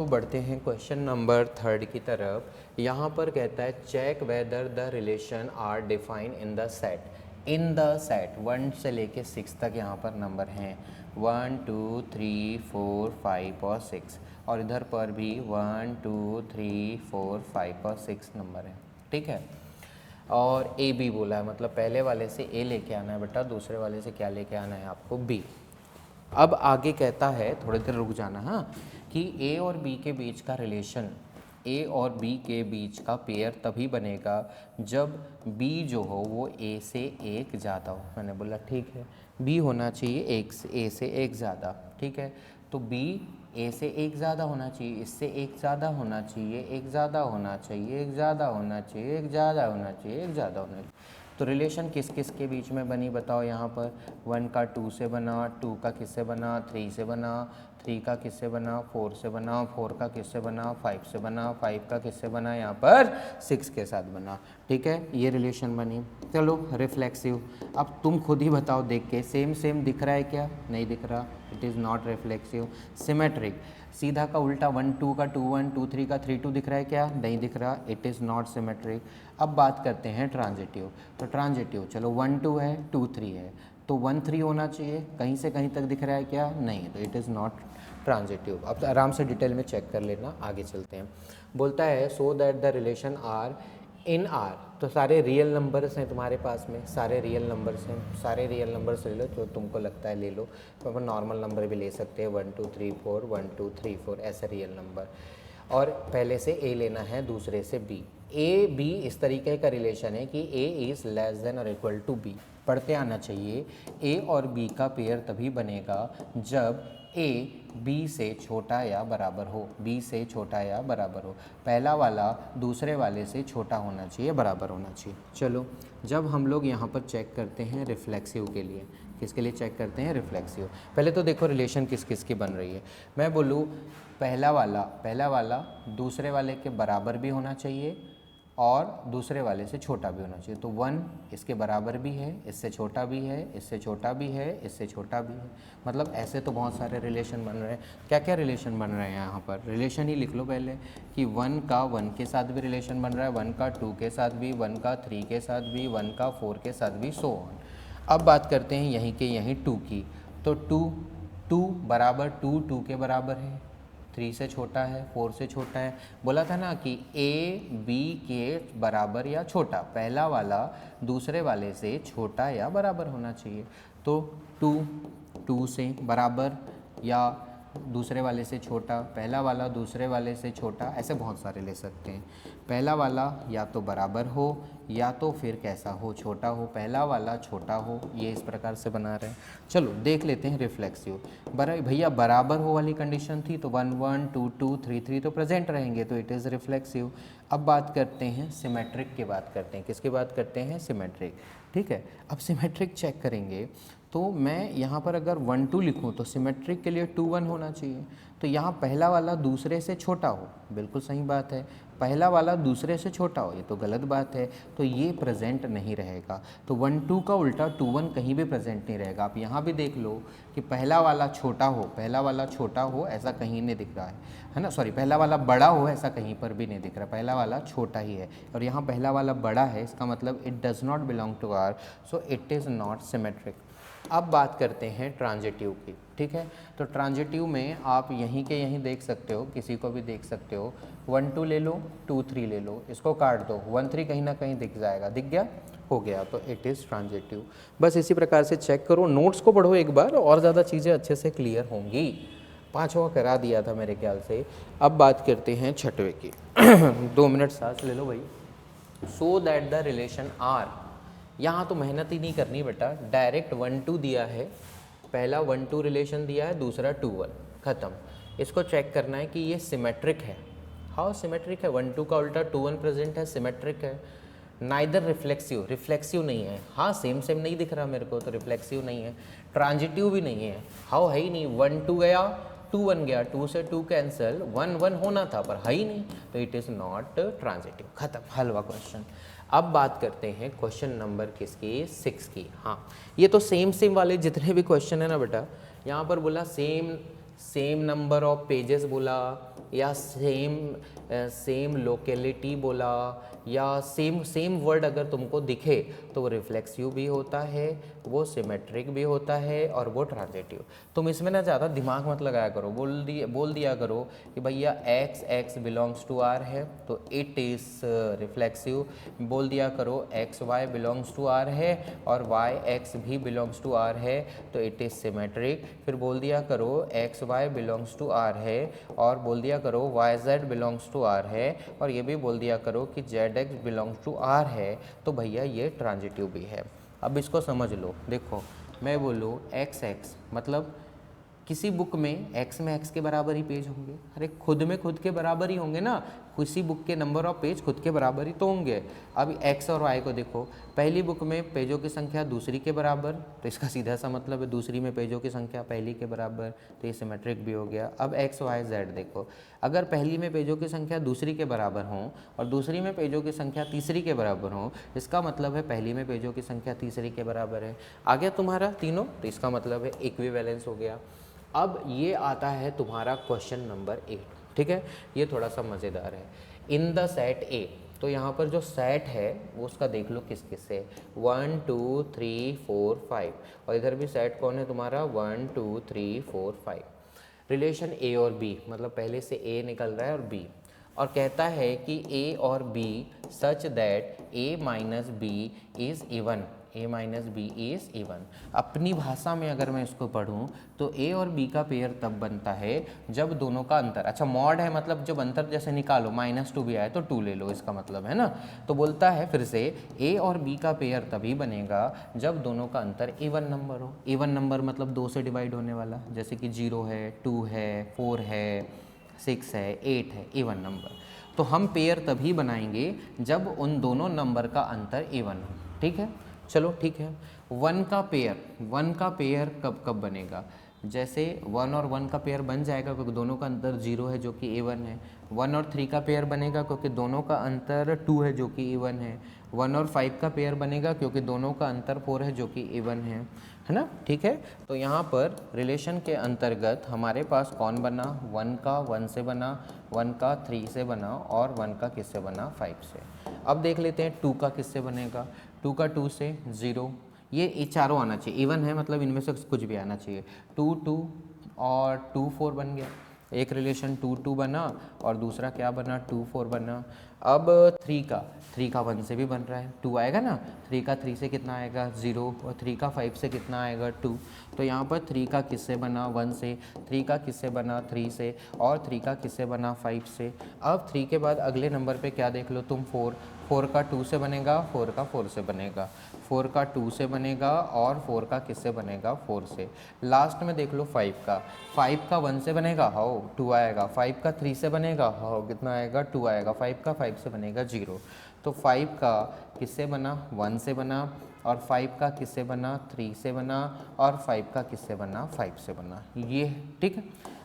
तो बढ़ते हैं क्वेश्चन नंबर 3 की तरफ। यहाँ पर कहता है check whether the relation R define in the set. In the set 1 से लेके 6 तक यहाँ पर नंबर हैं 1 2 3 4 5 और 6, और इधर पर भी 1 2 3 4 5 और 6 नंबर हैं। ठीक है, और ए बी बोला है, मतलब पहले वाले से ए लेके आना है बेटा, दूसरे वाले से क्या लेके आना है आपको, बी। अब आगे कहता है, थोड़ी देर रुक जाना, हाँ, कि ए और बी के बीच का रिलेशन, ए और बी के बीच का पेयर तभी बनेगा जब बी जो हो वो ए से एक ज़्यादा हो। मैंने बोला ठीक है, बी होना चाहिए एक से ए से एक ज़्यादा। ठीक है, तो बी ए से एक ज़्यादा होना चाहिए, इससे एक ज़्यादा होना चाहिए, एक ज़्यादा होना चाहिए, एक ज़्यादा होना चाहिए, एक ज़्यादा होना चाहिए, एक ज़्यादा होना चाहिए। तो रिलेशन किस किस के बीच में बनी बताओ। यहाँ पर 1 का 2 से बना, 2 का किससे बना, 3 से बना, 3 का किससे बना, 4 से बना, 4 का किससे बना, 5 से बना, 5 का किससे बना, यहाँ पर 6 के साथ बना। ठीक है, ये रिलेशन बनी। चलो रिफ्लेक्सिव, अब तुम खुद ही बताओ देख के, सेम सेम दिख रहा है क्या? नहीं दिख रहा, it is not reflexive. Symmetric, सीधा का उल्टा 1 2 का 2 1, 2 3 का 3 2 दिख रहा है क्या? नहीं दिख रहा, इट इज़ नॉट सिमेट्रिक। अब बात करते हैं ट्रांजिटिव। तो ट्रांजिटिव, चलो 1 2 है, 2 3 है, तो 1 3 होना चाहिए, कहीं से कहीं तक दिख रहा है क्या? नहीं, तो इट इज़ नॉट ट्रांजिटिव। अब आराम से डिटेल में चेक कर लेना, आगे चलते हैं। बोलता है so that the relation R in R, तो सारे रियल नंबर्स हैं तुम्हारे पास में, सारे रियल नंबर्स हैं, सारे रियल नंबर्स ले लो जो तुमको लगता है ले लो। तो अपन नॉर्मल नंबर भी ले सकते हैं, 1 2 3 4, 1 2 3 4 ऐसे रियल नंबर। और पहले से ए लेना है, दूसरे से बी। ए बी इस तरीके का रिलेशन है कि ए इज़ लेस देन और इक्वल टू बी। पढ़ते आना चाहिए, ए और बी का पेयर तभी बनेगा जब ए बी से छोटा या बराबर हो, बी से छोटा या बराबर हो। पहला वाला दूसरे वाले से छोटा होना चाहिए, बराबर होना चाहिए। चलो, जब हम लोग यहाँ पर चेक करते हैं रिफ्लेक्सिव के लिए, किसके लिए चेक करते हैं? रिफ्लेक्सिव। पहले तो देखो रिलेशन किस किस की बन रही है। मैं बोलूँ पहला वाला दूसरे वाले के बराबर भी होना चाहिए और दूसरे वाले से छोटा भी होना चाहिए। तो 1 इसके बराबर भी है, इससे छोटा भी है, इससे छोटा भी है, इससे छोटा भी है। मतलब ऐसे तो बहुत सारे रिलेशन बन रहे हैं। क्या क्या रिलेशन बन रहे हैं यहाँ पर? रिलेशन ही लिख लो पहले कि 1 का 1 के साथ भी रिलेशन बन रहा है, 1 का 2 के साथ भी, 1 का 3 के साथ भी, 1 का 4 के साथ भी, सो ऑन। अब बात करते हैं यहीं के यहीं 2 की। तो 2 बराबर 2 के बराबर है, 3 से छोटा है, 4 से छोटा है। बोला था ना कि ए बी के बराबर या छोटा, पहला वाला दूसरे वाले से छोटा या बराबर होना चाहिए। तो 2 से बराबर या दूसरे वाले से छोटा, पहला वाला दूसरे वाले से छोटा, ऐसे बहुत सारे ले सकते हैं। पहला वाला या तो बराबर हो या तो फिर कैसा हो, छोटा हो, पहला वाला छोटा हो, ये इस प्रकार से बना रहे हैं। चलो देख लेते हैं रिफ्लेक्सिव। भैया बराबर हो वाली कंडीशन थी तो 1 1 2 2 3 3 तो प्रेजेंट रहेंगे, तो इट इज़ रिफ्लेक्सिव। अब बात करते हैं सिमेट्रिक की, बात करते हैं किसकी बात करते हैं? सिमेट्रिक। ठीक है, अब सिमेट्रिक चेक करेंगे तो मैं यहाँ पर अगर 1 2 लिखूँ तो सिमेट्रिक के लिए 2 1 होना चाहिए। तो यहाँ पहला वाला दूसरे से छोटा हो, बिल्कुल सही बात है। पहला वाला दूसरे से छोटा हो, ये तो गलत बात है, तो ये प्रेजेंट नहीं रहेगा। तो 1 2 का उल्टा 2 1 कहीं भी प्रेजेंट नहीं रहेगा। आप यहाँ भी देख लो कि पहला वाला छोटा हो, पहला वाला छोटा हो ऐसा कहीं नहीं दिख रहा है ना, सॉरी, पहला वाला बड़ा हो ऐसा कहीं पर भी नहीं दिख रहा, पहला वाला छोटा ही है। और यहाँ पहला वाला बड़ा है, इसका मतलब it does not belong to R, so it is not symmetric. अब बात करते हैं ट्रांजिटिव की। ठीक है, तो ट्रांजिटिव में आप यहीं के यहीं देख सकते हो, किसी को भी देख सकते हो। 1 2 ले लो, 2 3 ले लो, इसको काट दो, 1 3 कहीं ना कहीं दिख जाएगा, दिख गया, हो गया, तो इट इज़ ट्रांजिटिव। बस इसी प्रकार से चेक करो, नोट्स को पढ़ो एक बार, और ज़्यादा चीज़ें अच्छे से क्लियर होंगी। 5वां करा दिया था मेरे ख्याल से। अब बात करते हैं 6वें की। 2 मिनट सांस ले लो भाई। So that the relation R, यहाँ तो मेहनत ही नहीं करनी बेटा, डायरेक्ट 1 2 दिया है, पहला 1 2 रिलेशन दिया है, दूसरा 2 1, ख़त्म। इसको चेक करना है कि ये सिमेट्रिक है। हाउ सिमेट्रिक है? 1 2 का उल्टा 2 1 प्रेजेंट है, सिमेट्रिक है। नाइदर रिफ्लेक्सिव, रिफ्लेक्सिव नहीं है। हाँ, सेम सेम नहीं दिख रहा मेरे को, तो रिफ्लेक्सिव नहीं है। ट्रांजिटिव भी नहीं है, हाउ है ही नहीं, 1 2 गया, 2 1 गया, 2 से 2 कैंसिल, 1 1 होना था पर है ही नहीं, तो इट इज़ नॉट ट्रांजिटिव। खत्म, हल हुआ क्वेश्चन। अब बात करते हैं क्वेश्चन नंबर किसकी? 6 की। हाँ, ये तो सेम सेम वाले जितने भी क्वेश्चन है ना बेटा, यहाँ पर बोला सेम नंबर ऑफ पेजेस बोला, या सेम लोकेलिटी बोला या सेम वर्ड अगर तुमको दिखे तो वो रिफ्लेक्सिव भी होता है, वो सिमेट्रिक भी होता है और वो ट्रांजिटिव। तुम इसमें ना ज़्यादा दिमाग मत लगाया करो, बोल दिया करो कि भैया x बिलोंग्स टू r है तो इट इज़ रिफ्लेक्सिव, बोल दिया करो y बिलोंग्स टू r है और x भी बिलोंग्स टू r है तो इट इज़ सिमेट्रिक। फिर बोल दिया करो y बिलोंग्स टू r है और बोल दिया करो yz बिलोंग्स टू r है और ये भी बोल दिया करो कि zx बिलोंग्स टू r है तो भैया ये ट्रांजिटिव भी है। अब इसको समझ लो, देखो मैं बोलूँ x मतलब किसी बुक में x के बराबर ही पेज होंगे, अरे खुद में खुद के बराबर ही होंगे ना, किसी बुक के नंबर ऑफ पेज खुद के बराबर ही तो होंगे। अब x और y को देखो, पहली बुक में पेजों की संख्या दूसरी के बराबर तो इसका सीधा सा मतलब है दूसरी में पेजों की संख्या पहली के बराबर तो ये सिमेट्रिक भी हो गया। अब x y z देखो, अगर पहली में पेजों की संख्या दूसरी के बराबर हों और दूसरी में पेजों की संख्या तीसरी के बराबर हों, इसका मतलब है पहली में पेजों की संख्या तीसरी के बराबर है। आ गया तुम्हारा तीनों, तो इसका मतलब है इक्विवेलेंस हो गया। अब ये आता है तुम्हारा क्वेश्चन नंबर 8, ठीक है, ये थोड़ा सा मज़ेदार है। इन द सेट ए, तो यहाँ पर जो सेट है वो उसका देख लो किस किस से, 1 2 3 4 5 और इधर भी सेट कौन है तुम्हारा 1 2 3 4 5। रिलेशन ए और बी, मतलब पहले से ए निकल रहा है और बी, और कहता है कि ए और B such that A minus B is even, A minus B is even. अपनी भाषा में अगर मैं इसको पढ़ूँ तो ए और बी का पेयर तब बनता है जब दोनों का अंतर, अच्छा मॉड है मतलब जब अंतर जैसे निकालो -2 भी आए तो 2 ले लो, इसका मतलब है ना। तो बोलता है फिर से ए और बी का पेयर तभी बनेगा जब दोनों का अंतर इवन नंबर हो। इवन नंबर मतलब 2 से डिवाइड होने वाला, जैसे कि 0 है, 2 है, 4 है, 6 है, 8 है, इवन नंबर। तो हम पेयर तभी बनाएंगे जब उन दोनों नंबर का अंतर इवन हो, ठीक है। चलो ठीक है, 1 का पेयर कब कब बनेगा, जैसे 1 और 1 का पेयर बन जाएगा क्योंकि दोनों का अंतर 0 है जो कि A1 है। 1 और 3 का पेयर बनेगा क्योंकि दोनों का अंतर 2 है जो कि A1 है। 1 और 5 का पेयर बनेगा क्योंकि दोनों का अंतर 4 है जो कि A1 है ना, ठीक है। तो यहाँ पर रिलेशन के अंतर्गत हमारे पास कौन बना, 1 का 1 से बना, 1 का 3 से बना और 1 का किससे बना, 5 से। अब देख लेते हैं 2 का किससे बनेगा, 2 का 2 से 0, ये चारों आना चाहिए, इवन है मतलब इनमें से कुछ भी आना चाहिए। 2 2 और 2 4 बन गया, एक रिलेशन 2 2 बना और दूसरा क्या बना, 2 4 बना। अब 3 का 1 से भी बन रहा है, 2 आएगा ना, 3 का 3 से कितना आएगा 0 और 3 का 5 से कितना आएगा 2। तो यहाँ पर 3 का किससे बना 1 से, 3 का किससे बना 3 से और 3 का किससे बना 5 से। अब 3 के बाद अगले नंबर पे क्या देख लो तुम, 4 का 2 से बनेगा, 4 का 4 से बनेगा, 4 का 2 से बनेगा और 4 का किससे बनेगा 4 से। लास्ट में देख लो 5 का 1 से बनेगा, हाउ 2 आएगा, 5 का 3 से बनेगा, हाउ कितना आएगा 2 आएगा, 5 का 5 से बनेगा 0। तो 5 का किससे बना 1 से बना और 5 का किससे बना 3 से बना और 5 का किससे बना 5 से बना, ये ठीक है।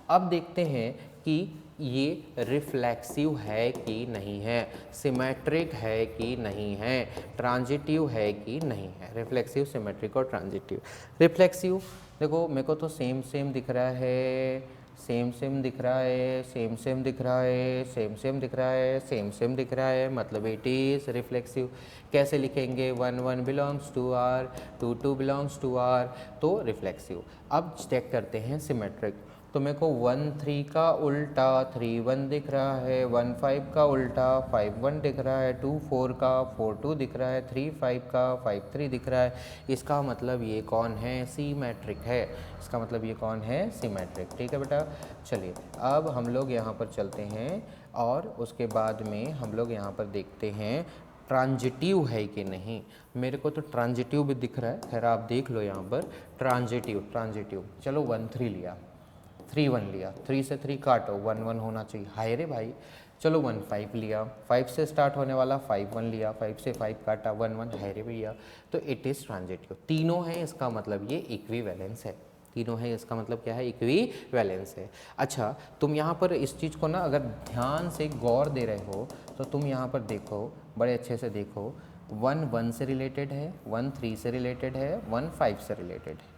अब देखते हैं कि ये रिफ्लेक्सिव है कि नहीं है, सिमेट्रिक है कि नहीं है, ट्रांजिटिव है कि नहीं है। रिफ्लेक्सिव, सिमेट्रिक और ट्रांजिटिव। रिफ्लेक्सिव देखो मेरे को तो सेम सेम दिख रहा है, सेम सेम दिख रहा है, सेम सेम दिख रहा है, सेम सेम दिख रहा है, सेम सेम दिख रहा है, मतलब इट इज़ रिफ्लेक्सिव। कैसे लिखेंगे, 1 1 belongs to R, 2 2 belongs to R, तो रिफ्लेक्सिव। अब चेक करते हैं सिमेट्रिक, तो मेरे को 1 3 का उल्टा 3 1 दिख रहा है, 1 5 का उल्टा 5 1 दिख रहा है, 2 4 का 4 2 दिख रहा है, 3 5 का 5 3 दिख रहा है। इसका मतलब ये कौन है, सिमेट्रिक है। इसका मतलब ये कौन है, सिमेट्रिक, ठीक है बेटा। चलिए अब हम लोग यहाँ पर चलते हैं और उसके बाद में हम लोग यहाँ पर देखते हैं ट्रांजिटिव है कि नहीं। मेरे को तो ट्रांजिटिव भी दिख रहा है, खैर आप देख लो यहाँ पर ट्रांजिटिव। चलो 1 3 लिया, 3 1 लिया, 3 से 3 काटो, 1 1 होना चाहिए, हाय रे भाई। चलो 1 5 लिया, 5 से स्टार्ट होने वाला 5 1 लिया, 5 से 5 काटा 1 1, हाय रे भैया। तो इट इज़ ट्रांजिटिव। तीनों है, इसका मतलब ये इक्विवेलेंस है। तीनों है इसका मतलब क्या है, इक्विवेलेंस है। अच्छा तुम यहाँ पर इस चीज़ को ना अगर ध्यान से गौर दे रहे हो तो तुम यहाँ पर देखो, बड़े अच्छे से देखो, 1 1 से रिलेटेड है, 1 3 से रिलेटेड है, 1 5 से रिलेटेड है,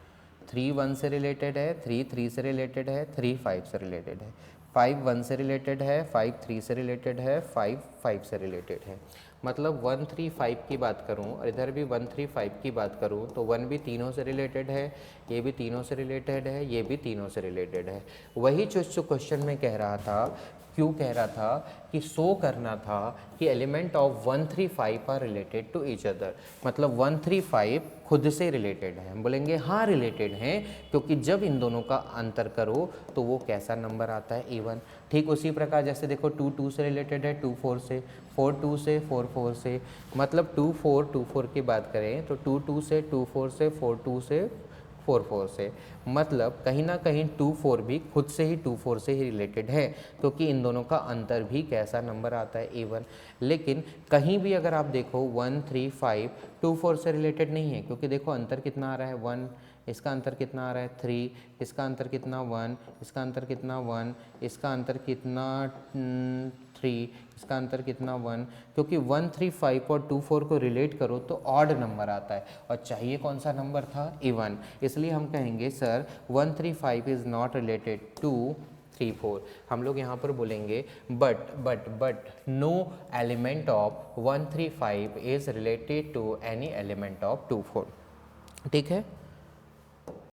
3 1 से रिलेटेड है, 3 3 से रिलेटेड है, 3 5 से रिलेटेड है, 5 1 से रिलेटेड है, 5 3 से रिलेटेड है, 5 5 से रिलेटेड है। मतलब 1 3 5 की बात करूं और इधर भी 1 3 5 की बात करूं तो 1 भी तीनों से रिलेटेड है, ये भी तीनों से रिलेटेड है, ये भी तीनों से रिलेटेड है। वही जो क्वेश्चन में कह रहा था, क्यों कह रहा था कि शो करना था कि element of 1 3 5 are related to each other. मतलब 1 3 5 खुद से रिलेटेड है। हम बोलेंगे हाँ रिलेटेड हैं, क्योंकि जब इन दोनों का अंतर करो तो वो कैसा नंबर आता है, इवन। ठीक उसी प्रकार जैसे देखो 2 2 से रिलेटेड है 2 4 से, 4 2 से, 4 4 से। मतलब 2 4 की बात करें तो 2 2 से, 2 4 से, 4 2 से, 4 4 से। मतलब कहीं ना कहीं 2 4 भी खुद से ही 2 4 से ही रिलेटेड है, क्योंकि इन दोनों का अंतर भी कैसा नंबर आता है, इवन। लेकिन कहीं भी अगर आप देखो 1 3 5 2 4 से रिलेटेड नहीं है, क्योंकि देखो अंतर कितना आ रहा है 1, इसका अंतर कितना आ रहा है 3, इसका अंतर कितना 1, इसका अंतर कितना 1, इसका अंतर कितना 3, इसका अंतर कितना 1। क्योंकि 1 3 5 और 2 4 को रिलेट करो तो ऑड नंबर आता है, और चाहिए कौन सा नंबर था, इवन। इसलिए हम कहेंगे सर 1 3 5 इज़ नॉट रिलेटेड टू 3 4। हम लोग यहाँ पर बोलेंगे but no element of 1 3 5 is related to any element of 2 4। ठीक है।